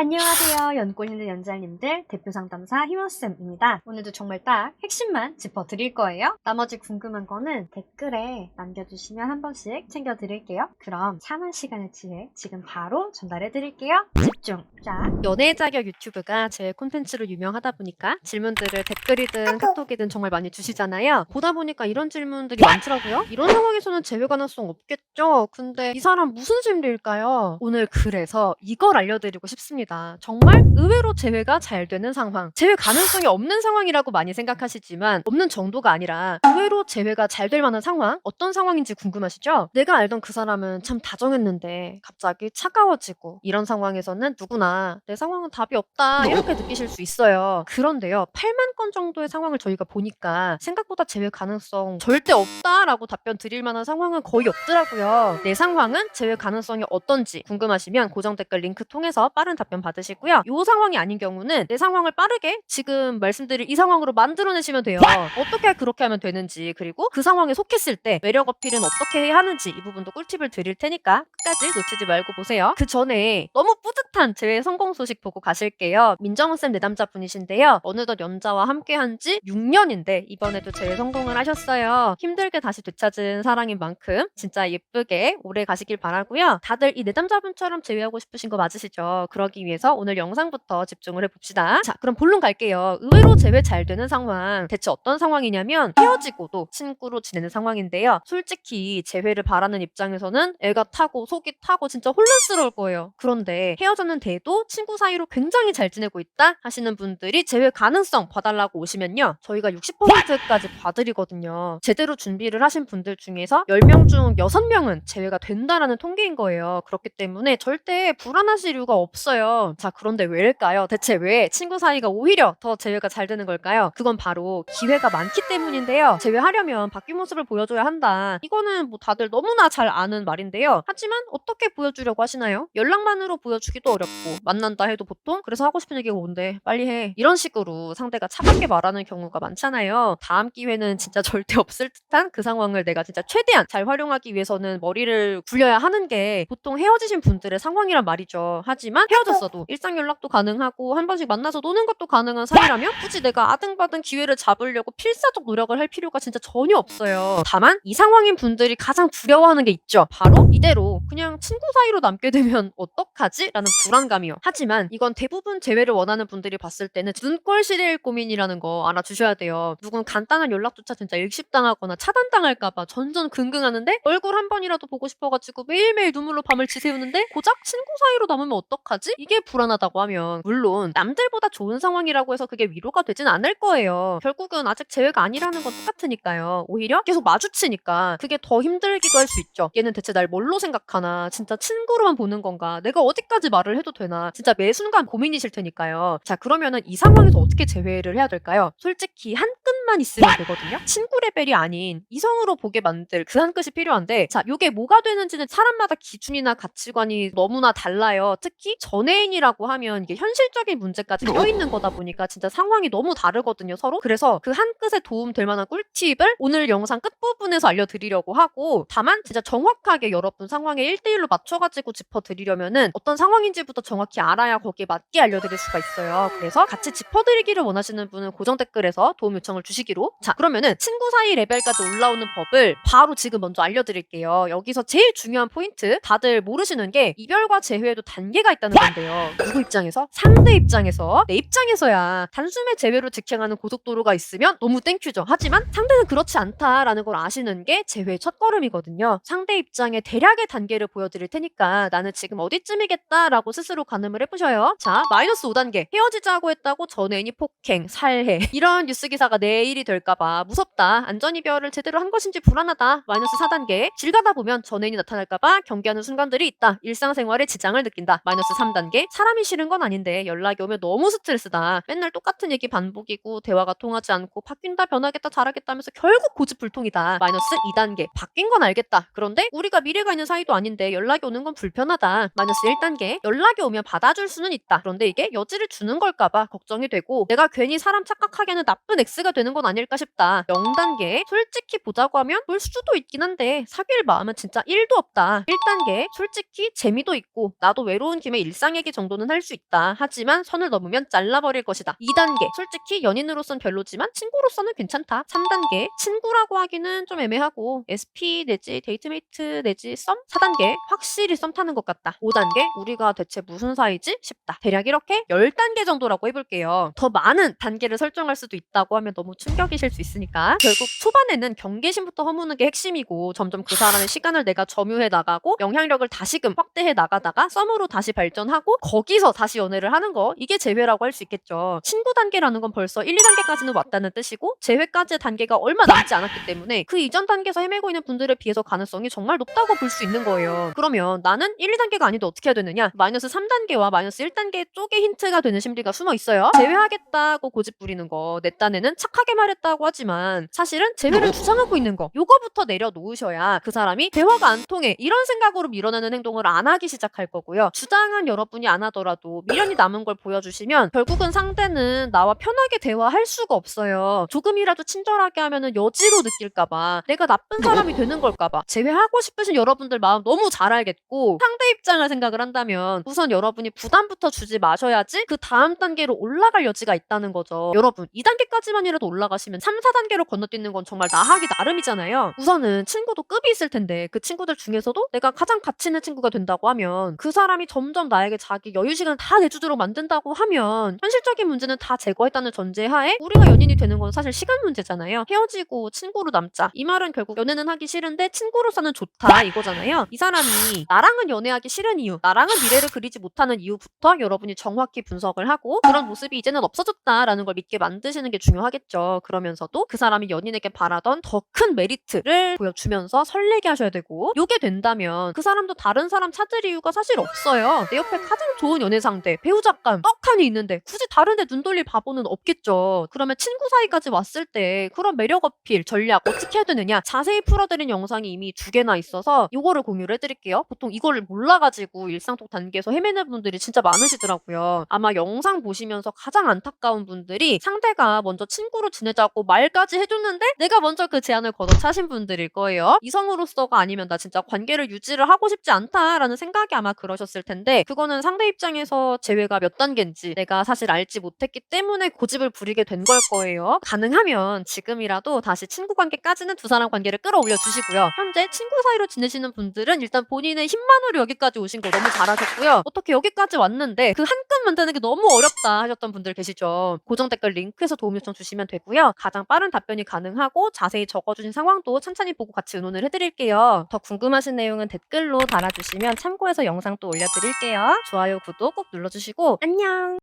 안녕하세요. 연골 있는 연잘님들 대표 상담사 희머쌤입니다. 오늘도 정말 딱 핵심만 짚어드릴 거예요. 나머지 궁금한 거는 댓글에 남겨주시면 한 번씩 챙겨드릴게요. 그럼 참은 시간을 취해 지금 바로 전달해드릴게요. 집중! 자, 연애 자격 유튜브가 제 콘텐츠로 유명하다 보니까 질문들을 댓글이든 카톡이든 정말 많이 주시잖아요. 보다 보니까 이런 질문들이 많더라고요. 이런 상황에서는 제외 가능성 없겠죠? 근데 이 사람 무슨 심리일까요? 오늘 그래서 이걸 알려드리고 싶습니다. 정말 의외로 제외가 잘 되는 상황. 제외 가능성이 없는 상황이라고 많이 생각하시지만 없는 정도가 아니라 의외로 제외가 잘 될 만한 상황? 어떤 상황인지 궁금하시죠? 내가 알던 그 사람은 참 다정했는데 갑자기 차가워지고 이런 상황에서는 누구나 내 상황은 답이 없다 이렇게 느끼실 수 있어요. 그런데요. 8만 건 정도의 상황을 저희가 보니까 생각보다 제외 가능성 절대 없다라고 답변 드릴 만한 상황은 거의 없더라고요. 내 상황은 제외 가능성이 어떤지 궁금하시면 고정 댓글 링크 통해서 빠른 답변 받으시고요. 이 상황이 아닌 경우는 내 상황을 빠르게 지금 말씀드릴 이 상황으로 만들어내시면 돼요. 어떻게 그렇게 하면 되는지 그리고 그 상황에 속했을 때 매력 어필은 어떻게 해야 하는지 이 부분도 꿀팁을 드릴 테니까 끝까지 놓치지 말고 보세요. 그 전에 너무 뿌듯한 제외 성공 소식 보고 가실게요. 민정훈 쌤 내남자분이신데요. 어느덧 연자와 함께한 지 6년인데 이번에도 제외 성공을 하셨어요. 힘들게 다시 되찾은 사랑인 만큼 진짜 예쁘게 오래 가시길 바라고요. 다들 이 내남자분처럼 제외하고 싶으신 거 맞으시죠? 그러기 위해서 오늘 영상부터 집중을 해봅시다. 자, 그럼 본론 갈게요. 의외로 제외 잘 되는 상황 대체 어떤 상황이냐면 헤어지고도 친구로 지내는 상황인데요. 솔직히 재회를 바라는 입장에서는 애가 타고 속이 타고 진짜 혼란스러울 거예요. 그런데 헤어졌는데도 친구 사이로 굉장히 잘 지내고 있다 하시는 분들이 재회 가능성 봐달라고 오시면요. 저희가 60%까지 봐드리거든요. 제대로 준비를 하신 분들 중에서 10명 중 6명은 재회가 된다라는 통계인 거예요. 그렇기 때문에 절대 불안하실 이유가 없어요. 자, 그런데 왜일까요? 대체 왜 친구 사이가 오히려 더 재회가 잘 되는 걸까요? 그건 바로 기회가 많기 때문인데요. 재회하려면 바뀐 모습을 보여줘야 한다. 이거는 뭐 다들 너무나 잘 아는 말인데요. 하지만 어떻게 보여주려고 하시나요? 연락만으로 보여주기도 어렵고 만난다 해도 보통 그래서 하고 싶은 얘기가 뭔데 빨리 해 이런 식으로 상대가 차갑게 말하는 경우가 많잖아요. 다음 기회는 진짜 절대 없을 듯한 그 상황을 내가 진짜 최대한 잘 활용하기 위해서는 머리를 굴려야 하는 게 보통 헤어지신 분들의 상황이란 말이죠. 하지만 헤어졌어도 일상 연락도 가능하고 한 번씩 만나서 노는 것도 가능한 사이라면 굳이 내가 아등바등 기회를 잡으려고 필사적 노력을 할 필요가 진짜 전혀 없어요. 다만 이 상황인 분들이 가장 두려워하는 게 있죠. 바로 이대로 그냥 친구 사이로 남게 되면 어떡하지? 라는 불안감이요. 하지만 이건 대부분 재회를 원하는 분들이 봤을 때는 눈꼴 시리일 고민이라는 거 알아주셔야 돼요. 누군 간단한 연락조차 진짜 일십당하거나 차단당할까봐 전전긍긍하는데 얼굴 한 번이라도 보고 싶어가지고 매일매일 눈물로 밤을 지새우는데 고작 친구 사이로 남으면 어떡하지? 이게 불안하다고 하면 물론 남들보다 좋은 상황이라고 해서 그게 위로가 되진 않을 거예요. 결국은 아직 재회가 아니라는 건 똑같으니까요. 오히려 계속 마주치니까 그게 더 힘들기도 할 수 있죠. 얘는 대체 날 뭘로 생각하나? 진짜 친구로만 보는 건가? 내가 어디까지 말을 해도 되나? 진짜 매 순간 고민이실 테니까요. 자, 그러면은 이 상황에서 어떻게 재회를 해야 될까요? 솔직히 한 끗만 있으면 되거든요. 친구 레벨이 아닌 이성으로 보게 만들 그 한 끗이 필요한데 자, 요게 뭐가 되는지는 사람마다 기준이나 가치관이 너무나 달라요. 특히 전애인이라고 하면 이게 현실적인 문제까지 껴있는 거다 보니까 진짜 상황이 너무 다르거든요, 서로. 그래서 그 한 끗에 도움 될 만한 꿀팁을 오늘 영상 끝부분에서 알려드리려고 하고 다만 진짜 정확하게 여러분 상황에 1대1로 맞춰가지고 짚어드리려면은 어떤 상황인지부터 정확히 알아야 거기에 맞게 알려드릴 수가 있어요. 그래서 같이 짚어드리기를 원하시는 분은 고정 댓글에서 도움 요청을 주시기로. 자, 그러면은 친구 사이 레벨까지 올라오는 법을 바로 지금 먼저 알려드릴게요. 여기서 제일 중요한 포인트 다들 모르시는 게 이별과 재회에도 단계가 있다는 건데요. 누구 입장에서? 상대 입장에서. 내 입장에서야 단숨에 재회로 직행하는 고속도로가 있으면 너무 땡큐죠. 하지만 상대는 그렇지 않다라는 걸 아시는 게 재회의 첫걸음이거든요. 상대 입장의 대략의 단계를 보여드릴 테니까 나는 지금 어디쯤이겠다라고 스스로 가늠을 해보셔요. 자, 마이너스 5단계. 헤어지자고 했다고 전 애인이 폭행, 살해 이런 뉴스 기사가 내일이 될까봐 무섭다. 안전이별을 제대로 한 것인지 불안하다. 마이너스 4단계. 길 가다 보면 전 애인이 나타날까봐 경계하는 순간들이 있다. 일상생활에 지장을 느낀다. 마이너스 3단계. 사람이 싫은 건 아닌데 연락이 오면 너무 스트레스다. 맨날 똑같은 얘기 반복이고 대화가 통하지 않고 바뀐다 변하겠다 잘하겠다 하면서 결국 고집불통이다. 마이너스 2단계. 바뀐 건 알겠다. 그런데 우리가 미래가 있는 사이도 아닌데 연락이 오는 건 불편하다. 마이너스 1단계. 연락이 오면 받아줄 수는 있다. 그런데 이게 여지를 주는 걸까봐 걱정이 되고 내가 괜히 사람 착각하게 하는 나쁜 X가 되는 되는 건 아닐까 싶다. 0단계 솔직히 보자고 하면 볼 수도 있긴 한데 사귈 마음은 진짜 1도 없다. 1단계 솔직히 재미도 있고 나도 외로운 김에 일상 얘기 정도는 할 수 있다. 하지만 선을 넘으면 잘라버릴 것이다. 2단계 솔직히 연인으로선 별로지만 친구로서는 괜찮다. 3단계 친구라고 하기는 좀 애매하고 SP 내지 데이트메이트 내지 썸? 4단계 확실히 썸 타는 것 같다. 5단계 우리가 대체 무슨 사이지? 싶다. 대략 이렇게 10단계 정도라고 해볼게요. 더 많은 단계를 설정할 수도 있다고 하면 너무 충격이실 수 있으니까 결국 초반에는 경계심부터 허무는 게 핵심이고 점점 그 사람의 시간을 내가 점유해 나가고 영향력을 다시금 확대해 나가다가 썸으로 다시 발전하고 거기서 다시 연애를 하는 거 이게 재회라고 할 수 있겠죠. 친구 단계라는 건 벌써 1, 2단계까지는 왔다는 뜻이고 재회까지의 단계가 얼마 남지 않았기 때문에 그 이전 단계에서 헤매고 있는 분들에 비해서 가능성이 정말 높다고 볼 수 있는 거예요. 그러면 나는 1, 2단계가 아닌데 어떻게 해야 되느냐? 마이너스 3단계와 마이너스 1단계 쪽에 힌트가 되는 심리가 숨어 있어요. 재회하겠다고 고집 부리는 거, 내 딴에는 착하게 말했다고 하지만 사실은 재회를 주장하고 있는 거 요거부터 내려놓으셔야 그 사람이 대화가 안 통해 이런 생각으로 밀어내는 행동을 안 하기 시작할 거고요. 주장은 여러분이 안 하더라도 미련이 남은 걸 보여주시면 결국은 상대는 나와 편하게 대화할 수가 없어요. 조금이라도 친절하게 하면은 여지로 느낄까봐 내가 나쁜 사람이 되는 걸까봐 재회하고 싶으신 여러분들 마음 너무 잘 알겠고 상대 입장을 생각을 한다면 우선 여러분이 부담부터 주지 마셔야지 그 다음 단계로 올라갈 여지가 있다는 거죠. 여러분 2단계까지만이라도 올라가시면 3, 4단계로 건너뛰는 건 정말 나하기 나름이잖아요. 우선은 친구도 급이 있을 텐데 그 친구들 중에서도 내가 가장 가치 있는 친구가 된다고 하면 그 사람이 점점 나에게 자기 여유 시간을 다 내주도록 만든다고 하면 현실적인 문제는 다 제거했다는 전제하에 우리가 연인이 되는 건 사실 시간 문제잖아요. 헤어지고 친구로 남자 이 말은 결국 연애는 하기 싫은데 친구로서는 좋다 이거잖아요. 이 사람이 나랑은 연애하기 싫은 이유 나랑은 미래를 그리지 못하는 이유부터 여러분이 정확히 분석을 하고 그런 모습이 이제는 없어졌다라는 걸 믿게 만드시는 게 중요하겠죠. 그러면서도 그 사람이 연인에게 바라던 더 큰 메리트를 보여주면서 설레게 하셔야 되고 요게 된다면 그 사람도 다른 사람 찾을 이유가 사실 없어요. 내 옆에 가장 좋은 연애 상대 배우자감 떡하니 있는데 굳이 다른 데 눈 돌릴 바보는 없겠죠. 그러면 친구 사이까지 왔을 때 그런 매력 어필 전략 어떻게 해야 되느냐 자세히 풀어드린 영상이 이미 2개나 있어서 요거를 공유를 해드릴게요. 보통 이거를 몰라가지고 일상톡 단계에서 헤매는 분들이 진짜 많으시더라고요. 아마 영상 보시면서 가장 안타까운 분들이 상대가 먼저 친구로 지내자고 말까지 해줬는데 내가 먼저 그 제안을 걷어차신 분들일 거예요. 이성으로서가 아니면 나 진짜 관계를 유지를 하고 싶지 않다라는 생각이 아마 그러셨을 텐데 그거는 상대 입장에서 재회가 몇 단계인지 내가 사실 알지 못했기 때문에 고집을 부리게 된 걸 거예요. 가능하면 지금이라도 다시 친구 관계까지는 두 사람 관계를 끌어올려 주시고요. 현재 친구 사이로 지내시는 분들은 일단 본인의 힘만으로 여기까지 오신 거 너무 잘하셨고요. 어떻게 여기까지 왔는데 그 한 끈 만드는 게 너무 어렵다 하셨던 분들 계시죠. 고정 댓글 링크에서 도움 요청 주시면 되고요. 가장 빠른 답변이 가능하고 자세히 적어주신 상황도 천천히 보고 같이 의논을 해드릴게요. 더 궁금하신 내용은 댓글로 달아주시면 참고해서 영상 또 올려드릴게요. 좋아요, 구독 꼭 눌러주시고 안녕!